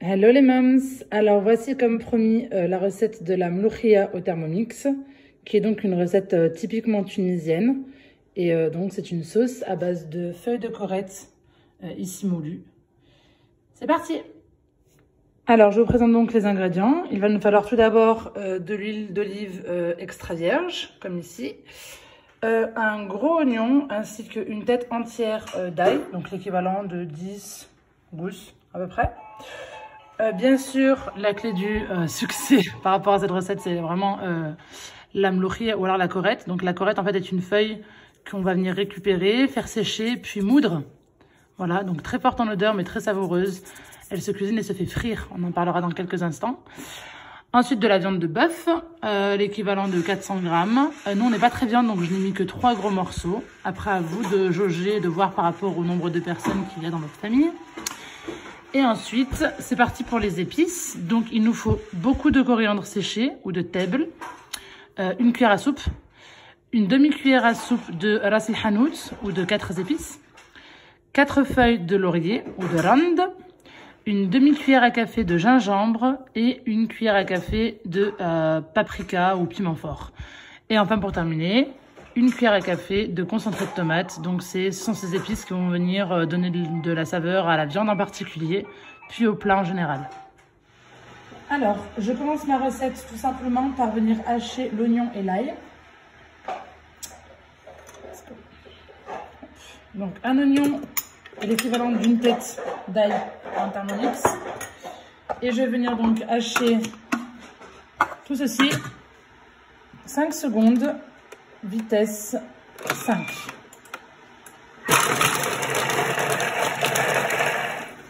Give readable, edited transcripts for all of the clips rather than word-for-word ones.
Hello les moms, alors voici comme promis la recette de la mloukhia au Thermomix, qui est donc une recette typiquement tunisienne. Et donc c'est une sauce à base de feuilles de corette, ici moulues. C'est parti! Alors je vous présente donc les ingrédients. Il va nous falloir tout d'abord de l'huile d'olive extra vierge, comme ici. Un gros oignon ainsi qu'une tête entière d'ail, donc l'équivalent de 10 gousses à peu près. Bien sûr, la clé du succès par rapport à cette recette, c'est vraiment la mloukhia ou alors la corette. Donc la corette en fait est une feuille qu'on va venir récupérer, faire sécher, puis moudre. Voilà, donc très forte en odeur mais très savoureuse. Elle se cuisine et se fait frire, on en parlera dans quelques instants. Ensuite de la viande de bœuf, l'équivalent de 400 grammes. Nous on n'est pas très viande donc je n'ai mis que 3 gros morceaux. Après à vous de jauger, de voir par rapport au nombre de personnes qu'il y a dans votre famille. Et ensuite, c'est parti pour les épices. Donc, il nous faut beaucoup de coriandre séché ou de table, une cuillère à soupe, une demi-cuillère à soupe de ras el hanout ou de 4 épices, 4 feuilles de laurier ou de rand, une demi-cuillère à café de gingembre et une cuillère à café de paprika ou piment fort. Et enfin, pour terminer, une cuillère à café de concentré de tomate. Donc ce sont ces épices qui vont venir donner de la saveur à la viande en particulier, puis au plat en général. Alors, je commence ma recette tout simplement par venir hacher l'oignon et l'ail. Donc un oignon est l'équivalent d'une tête d'ail en Thermomix. Et je vais venir donc hacher tout ceci 5 secondes. Vitesse 5.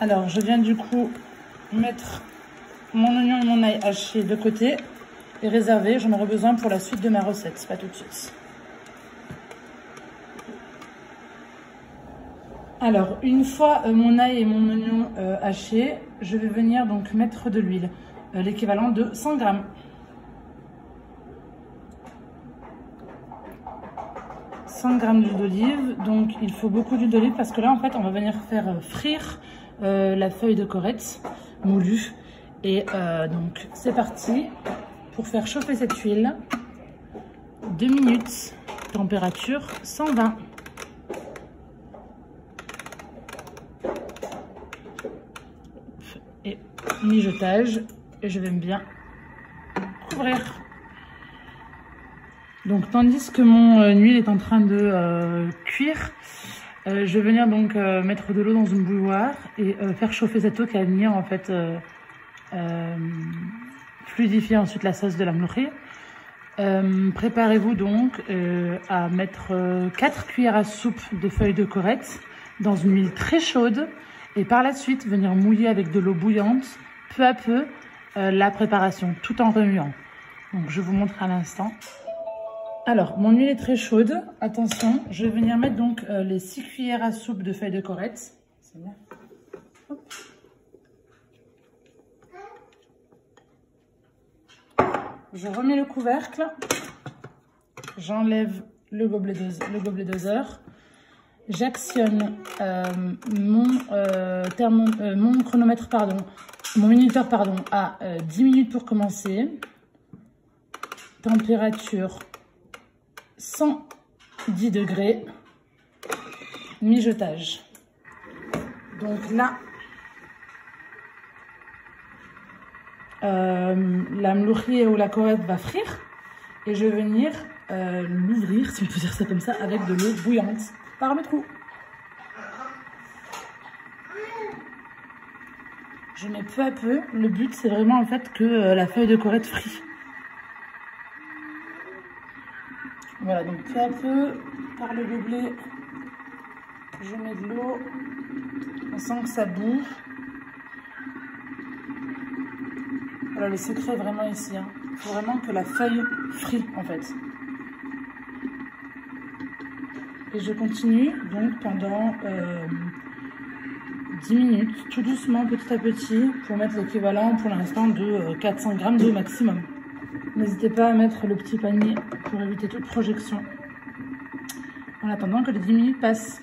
Alors, je viens du coup mettre mon oignon et mon ail haché de côté et réserver. J'en aurai besoin pour la suite de ma recette, pas tout de suite. Alors, une fois mon ail et mon oignon hachés, je vais venir donc mettre de l'huile, l'équivalent de 100 grammes. 100 grammes d'huile d'olive, donc il faut beaucoup d'huile d'olive parce que là en fait on va venir faire frire la feuille de corette moulue. Et donc c'est parti pour faire chauffer cette huile. 2 minutes, température 120. Et mijotage, et je vais bien couvrir. Donc, tandis que mon huile est en train de cuire, je vais venir donc mettre de l'eau dans une bouilloire et faire chauffer cette eau qui va venir en fait fluidifier ensuite la sauce de la mloukhia. Préparez-vous donc à mettre 4 cuillères à soupe de feuilles de corette dans une huile très chaude et par la suite venir mouiller avec de l'eau bouillante peu à peu la préparation tout en remuant. Donc, je vous montre à l'instant. Alors, mon huile est très chaude. Attention, je vais venir mettre donc les 6 cuillères à soupe de feuilles de corette. C'est bien. Hop. Je remets le couvercle. J'enlève le gobelet doseur. J'actionne mon chronomètre, mon minuteur, à 10 minutes pour commencer. Température 110 degrés, mijotage. Donc là, la mloukhia ou la corette va frire et je vais venir l'ouvrir, si on peut dire ça comme ça, avec de l'eau bouillante par le trou. Je mets peu à peu. Le but, c'est vraiment en fait que la feuille de corette frit. Voilà, donc peu à peu, par le gobelet, je mets de l'eau. On sent que ça bout. Voilà, le secret est vraiment ici. Il faut vraiment que la feuille frit, en fait. Et je continue donc pendant 10 minutes, tout doucement, petit à petit, pour mettre l'équivalent pour l'instant de 400 grammes d'eau maximum. N'hésitez pas à mettre le petit panier pour éviter toute projection. En attendant que les 10 minutes passent.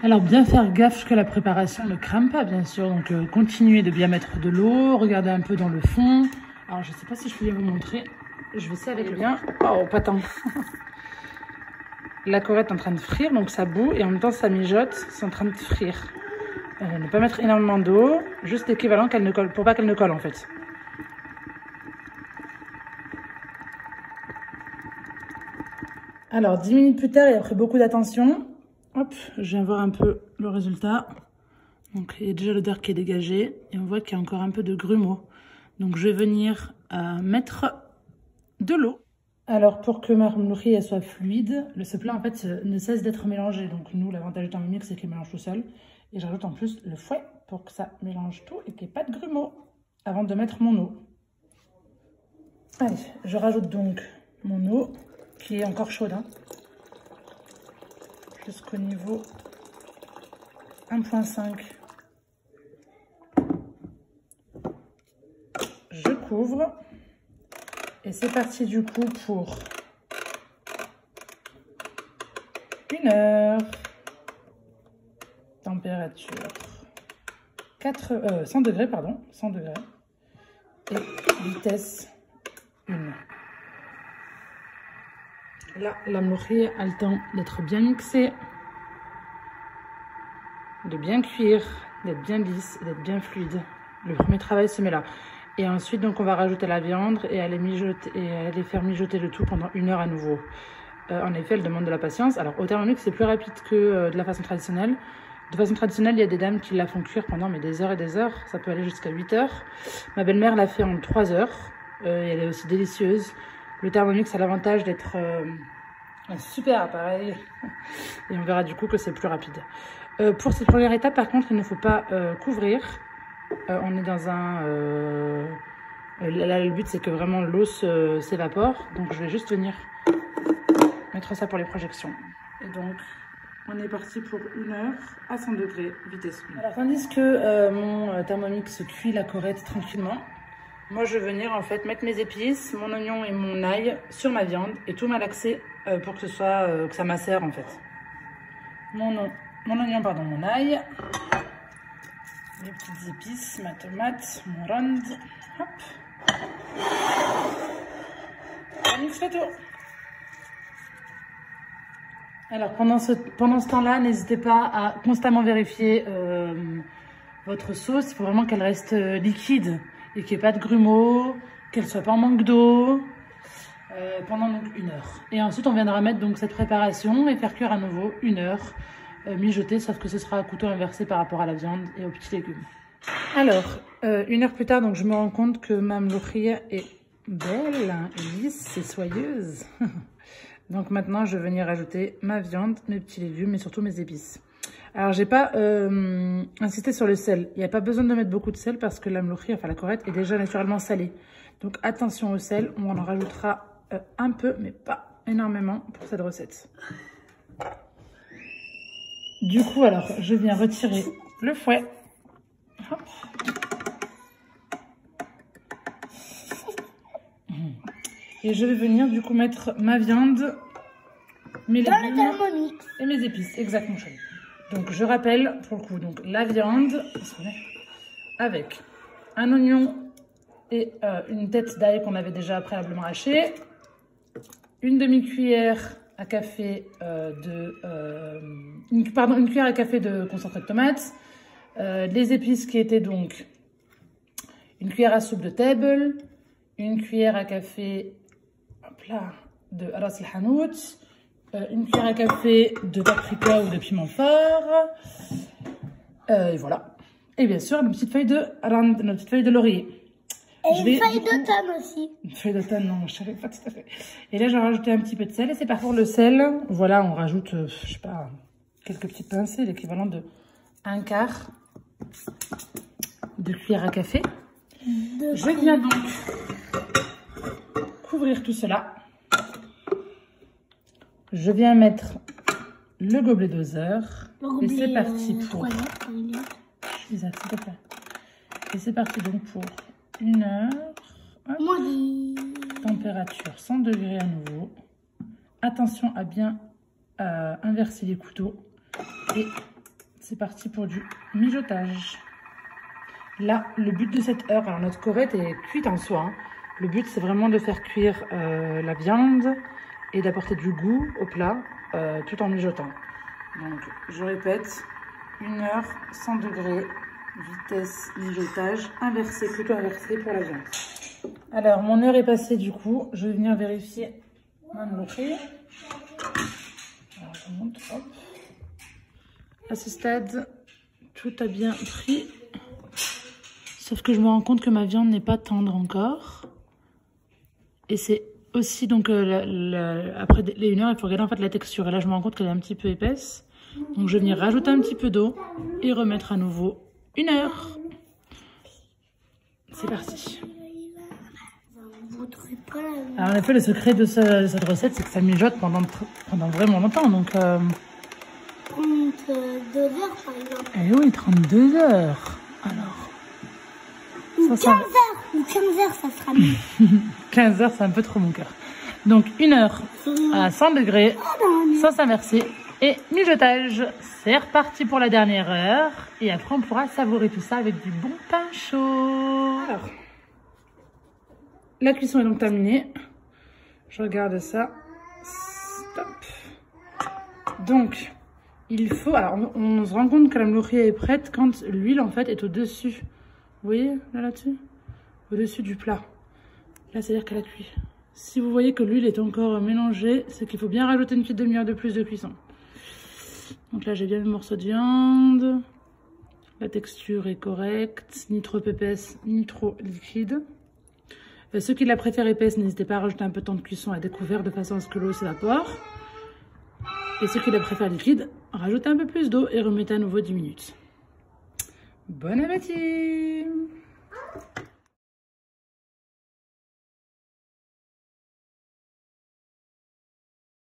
Alors, bien faire gaffe que la préparation ne crame pas, bien sûr. Donc, continuez de bien mettre de l'eau, regardez un peu dans le fond. Alors, je ne sais pas si je peux bien vous montrer. Je vais essayer avec le bien. Oh, pas tant. La corette est en train de frire, donc ça bout. Et en même temps, ça mijote. C'est en train de frire. Ne pas mettre énormément d'eau. Juste l'équivalent qu'elle ne colle, pour pas qu'elle ne colle, en fait. Alors, 10 minutes plus tard, et après beaucoup d'attention, hop, je viens voir un peu le résultat. Donc, il y a déjà l'odeur qui est dégagée et on voit qu'il y a encore un peu de grumeaux. Donc, je vais venir mettre de l'eau. Alors, pour que ma mloukhia soit fluide, ce plat, en fait, ne cesse d'être mélangé. Donc, nous, l'avantage du Thermomix, c'est qu'il mélange tout seul. Et je rajoute en plus le fouet pour que ça mélange tout et qu'il n'y ait pas de grumeaux avant de mettre mon eau. Allez, je rajoute donc mon eau qui est encore chaude, hein, jusqu'au niveau 1,5. Je couvre et c'est parti du coup pour 1 heure. Température 100 degrés, pardon, 100 degrés. Et vitesse 1. Là, la mloukhia a le temps d'être bien mixée, de bien cuire, d'être bien lisse, d'être bien fluide. Le premier travail se met là. Et ensuite, donc, on va rajouter la viande et aller faire mijoter le tout pendant 1 heure à nouveau. En effet, elle demande de la patience. Alors, au Thermomix, c'est plus rapide que de la façon traditionnelle. De façon traditionnelle, il y a des dames qui la font cuire pendant des heures et des heures. Ça peut aller jusqu'à 8 heures. Ma belle-mère l'a fait en 3 heures. Et elle est aussi délicieuse. Le Thermomix a l'avantage d'être un super appareil. Et on verra du coup que c'est plus rapide. Pour cette première étape, par contre, il ne faut pas couvrir. On est dans un... là, le but, c'est que vraiment l'eau s'évapore. Donc, je vais juste venir mettre ça pour les projections. Et donc, on est parti pour 1 heure à 100 degrés, vitesse 1. Alors, tandis que mon Thermomix cuit la corette tranquillement, moi, je vais venir en fait mettre mes épices, mon oignon et mon ail sur ma viande et tout malaxer pour que ça macère en fait. Mon oignon, pardon, mon ail, les petites épices, ma tomate, mon rond, hop. On mixe le tout. Alors pendant ce temps-là, n'hésitez pas à constamment vérifier votre sauce. Il faut vraiment qu'elle reste liquide et qu'il n'y ait pas de grumeaux, qu'elle soit pas en manque d'eau pendant donc 1 heure. Et ensuite, on viendra mettre donc cette préparation et faire cuire à nouveau 1 heure, mijoter, sauf que ce sera à couteau inversé par rapport à la viande et aux petits légumes. Alors, 1 heure plus tard, donc je me rends compte que ma mloukhia est belle, lisse et soyeuse. Donc maintenant, je vais venir ajouter ma viande, mes petits légumes et surtout mes épices. Alors, j'ai pas insisté sur le sel. Il n'y a pas besoin de mettre beaucoup de sel parce que la mloukhia, enfin la corette, est déjà naturellement salée. Donc attention au sel, on en rajoutera un peu, mais pas énormément pour cette recette. Du coup, alors, je viens retirer le fouet. Hop. Et je vais venir du coup mettre ma viande, mes légumes et mes épices. Exactement. Donc je rappelle pour le coup, donc la viande avec un oignon et une tête d'ail qu'on avait déjà préalablement hachée, une demi-cuillère à café une cuillère à café de concentré de tomate, les épices qui étaient donc une cuillère à soupe de table, une cuillère à café de ras el hanout, une cuillère à café de paprika ou de piment fort, et voilà. Et bien sûr, une petite feuille de laurier. Et une feuille d'automne aussi. Une feuille d'automne, non, je savais pas tout à fait. Et là, j'ai rajouté un petit peu de sel, et c'est parti pour le sel. Voilà, on rajoute, je sais pas, quelques petites pincées, l'équivalent de 1/4 de cuillère à café. Je viens donc couvrir tout cela. Je viens mettre le gobelet doseur. Et c'est parti pour... Et c'est parti donc pour 1 heure. Température 100 degrés à nouveau. Attention à bien inverser les couteaux. Et c'est parti pour du mijotage. Là, le but de cette heure, alors notre corette est cuite en soi. Hein. Le but, c'est vraiment de faire cuire la viande et d'apporter du goût au plat tout en mijotant. Donc, je répète, 1 heure, 100 degrés, vitesse mijotage, inversé, plutôt inversé pour la viande. Alors, mon heure est passée du coup. Je vais venir vérifier ma moulokhia. Alors, je monte, hop. À ce stade, tout a bien pris. Sauf que je me rends compte que ma viande n'est pas tendre encore. Et c'est aussi, donc, après les 1 heure, il faut regarder en fait la texture. Et là, je me rends compte qu'elle est un petit peu épaisse. Donc, je vais venir rajouter un petit peu d'eau et remettre à nouveau 1 heure. C'est parti. Alors, en effet, le secret de cette recette, c'est que ça mijote pendant vraiment longtemps. Donc, 32 heures, par exemple. Eh oui, 32 heures. Alors. Ou 15 heures. Ou 15 heures, ça sera mieux. 15 heures, c'est un peu trop mon cœur. Donc, 1 heure à 100 degrés, sans s'inverser. Et mijotage. C'est reparti pour la dernière heure. Et après, on pourra savourer tout ça avec du bon pain chaud. Alors, la cuisson est donc terminée. Je regarde ça. Stop. Donc, il faut... Alors, on se rend compte que la moulokhia est prête quand l'huile, en fait, est au-dessus. Vous voyez, là-dessus? Au-dessus du plat. Là, c'est-à-dire qu'elle a cuit. Si vous voyez que l'huile est encore mélangée, c'est qu'il faut bien rajouter une petite demi-heure de plus de cuisson. Donc là, j'ai bien le morceau de viande. La texture est correcte. Ni trop épaisse, ni trop liquide. Ceux qui la préfèrent épaisse, n'hésitez pas à rajouter un peu de temps de cuisson à découvert de façon à ce que l'eau s'évapore. Et ceux qui la préfèrent liquide, rajoutez un peu plus d'eau et remettez à nouveau 10 minutes. Bon appétit!